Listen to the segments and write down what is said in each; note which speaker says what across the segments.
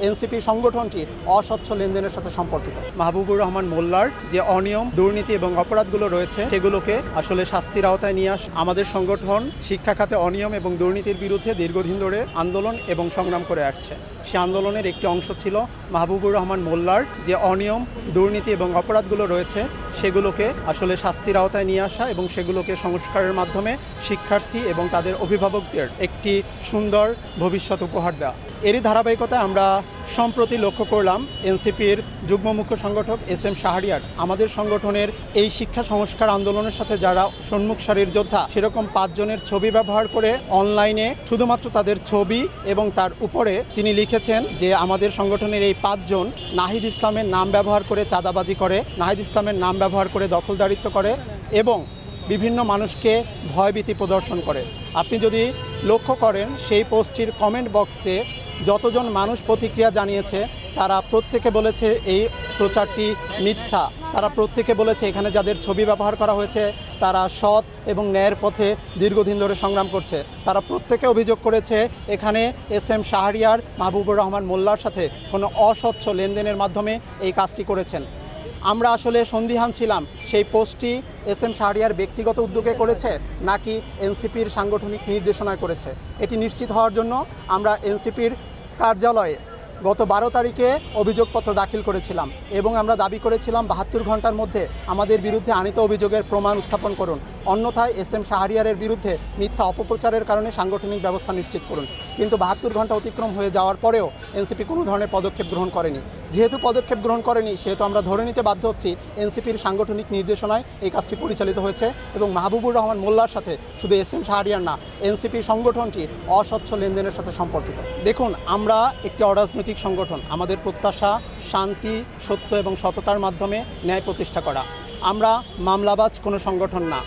Speaker 1: NCP সংগঠনটি অস্বচ্ছ লেনদেনের সাথে সম্পর্কিত। মাহবুবুর রহমান মোল্লার যে অনিয়ম, দুর্নীতি এবং অপরাধগুলো রয়েছে সেগুলোকে আসলে শাস্তির আওতায় নিয়ে আমাদের সংগঠন শিক্ষা খাতে অনিয়ম এবং দুর্নীতির বিরুদ্ধে দীর্ঘদিন ধরে আন্দোলন এবং সংগ্রাম করে আসছে। সে আন্দোলনের একটি অংশ ছিল মাহবুবুর রহমান মোল্লার যে অনিয়ম, দুর্নীতি এবং অপরাধগুলো রয়েছে সেগুলোকে আসলে শাস্তির আওতায় নিয়ে আসা এবং সেগুলোকে সংস্কারের মাধ্যমে শিক্ষার্থী এবং তাদের অভিভাবকদের একটি সুন্দর ভবিষ্যৎ উপহার দেওয়া। এরই ধারাবাহিকতায় আমরা সম্প্রতি লক্ষ্য করলাম এনসিপির যুগ্ম মুখ্য সংগঠক SM শাহরিয়ার আমাদের সংগঠনের এই শিক্ষা সংস্কার আন্দোলনের সাথে যারা সম্মুখ সারির যোদ্ধা সেরকম 5 জনের ছবি ব্যবহার করে অনলাইনে শুধুমাত্র তাদের ছবি এবং তার উপরে তিনি লিখেছেন যে আমাদের সংগঠনের এই 5 জন নাহিদ ইসলামের নাম ব্যবহার করে চাঁদাবাজি করে, নাহিদ ইসলামের নাম ব্যবহার করে দখলদারিত্ব করে এবং বিভিন্ন মানুষকে ভয়ভীতি প্রদর্শন করে। আপনি যদি লক্ষ্য করেন সেই পোস্টটির কমেন্ট বক্সে যতজন মানুষ প্রতিক্রিয়া জানিয়েছে তারা প্রত্যেকে বলেছে এই প্রচারটি মিথ্যা। তারা প্রত্যেকে বলেছে এখানে যাদের ছবি ব্যবহার করা হয়েছে তারা সৎ এবং ন্যায়ের পথে দীর্ঘদিন ধরে সংগ্রাম করছে। তারা প্রত্যেকে অভিযোগ করেছে এখানে SM শাহরিয়ার মাহবুবুর রহমান মোল্লার সাথে কোনো অস্বচ্ছ লেনদেনের মাধ্যমে এই কাজটি করেছেন। আমরা আসলে সন্দিহান ছিলাম সেই পোস্টটি SM শাহরিয়ার ব্যক্তিগত উদ্যোগে করেছে নাকি এনসিপির সাংগঠনিক নির্দেশনায় করেছে। এটি নিশ্চিত হওয়ার জন্য আমরা এনসিপির কার্যালয়ে গত 12 তারিখে অভিযোগপত্র দাখিল করেছিলাম এবং আমরা দাবি করেছিলাম 72 ঘন্টার মধ্যে আমাদের বিরুদ্ধে আনিত অভিযোগের প্রমাণ উত্থাপন করুন, অন্যথায় SM শাহরিয়ারের বিরুদ্ধে মিথ্যা অপপ্রচারের কারণে সাংগঠনিক ব্যবস্থা নিশ্চিত করুন। কিন্তু 72 ঘন্টা অতিক্রম হয়ে যাওয়ার পরেও এনসিপি কোনো ধরনের পদক্ষেপ গ্রহণ করেনি। যেহেতু পদক্ষেপ গ্রহণ করেনি সেহেতু আমরা ধরে নিতে বাধ্য হচ্ছি এনসিপির সাংগঠনিক নির্দেশনায় এই কাজটি পরিচালিত হয়েছে এবং মাহবুবুর রহমান মোল্লার সাথে শুধু SM শাহরিয়ার না এনসিপি সংগঠনটি অস্বচ্ছ লেনদেনের সাথে সম্পর্কিত। দেখুন, আমরা একটি অরাজনৈতিক সংগঠন, আমাদের প্রত্যাশা শান্তি, সত্য এবং সততার মাধ্যমে ন্যায় প্রতিষ্ঠা করা। আমরা মামলাবাজ কোনো সংগঠন না।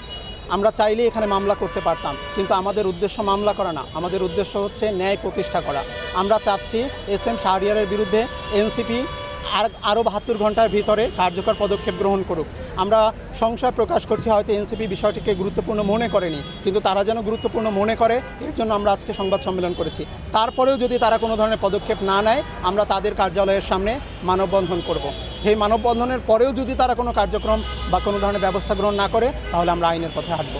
Speaker 1: আমরা চাইলে এখানে মামলা করতে পারতাম, কিন্তু আমাদের উদ্দেশ্য মামলা করা না, আমাদের উদ্দেশ্য হচ্ছে ন্যায় প্রতিষ্ঠা করা। আমরা চাচ্ছি SM শাহরিয়ারের বিরুদ্ধে এনসিপি আরও 72 ঘন্টার ভিতরে কার্যকর পদক্ষেপ গ্রহণ করুক। আমরা সংশয় প্রকাশ করছি হয়তো এনসিপি বিষয়টিকে গুরুত্বপূর্ণ মনে করেনি, কিন্তু তারা যেন গুরুত্বপূর্ণ মনে করে এর জন্য আমরা আজকে সংবাদ সম্মেলন করেছি। তারপরেও যদি তারা কোনো ধরনের পদক্ষেপ না নেয় আমরা তাদের কার্যালয়ের সামনে মানববন্ধন করব। সেই মানববন্ধনের পরেও যদি তারা কোনো কার্যক্রম বা কোনো ধরনের ব্যবস্থা গ্রহণ না করে তাহলে আমরা আইনের পথে হাঁটব।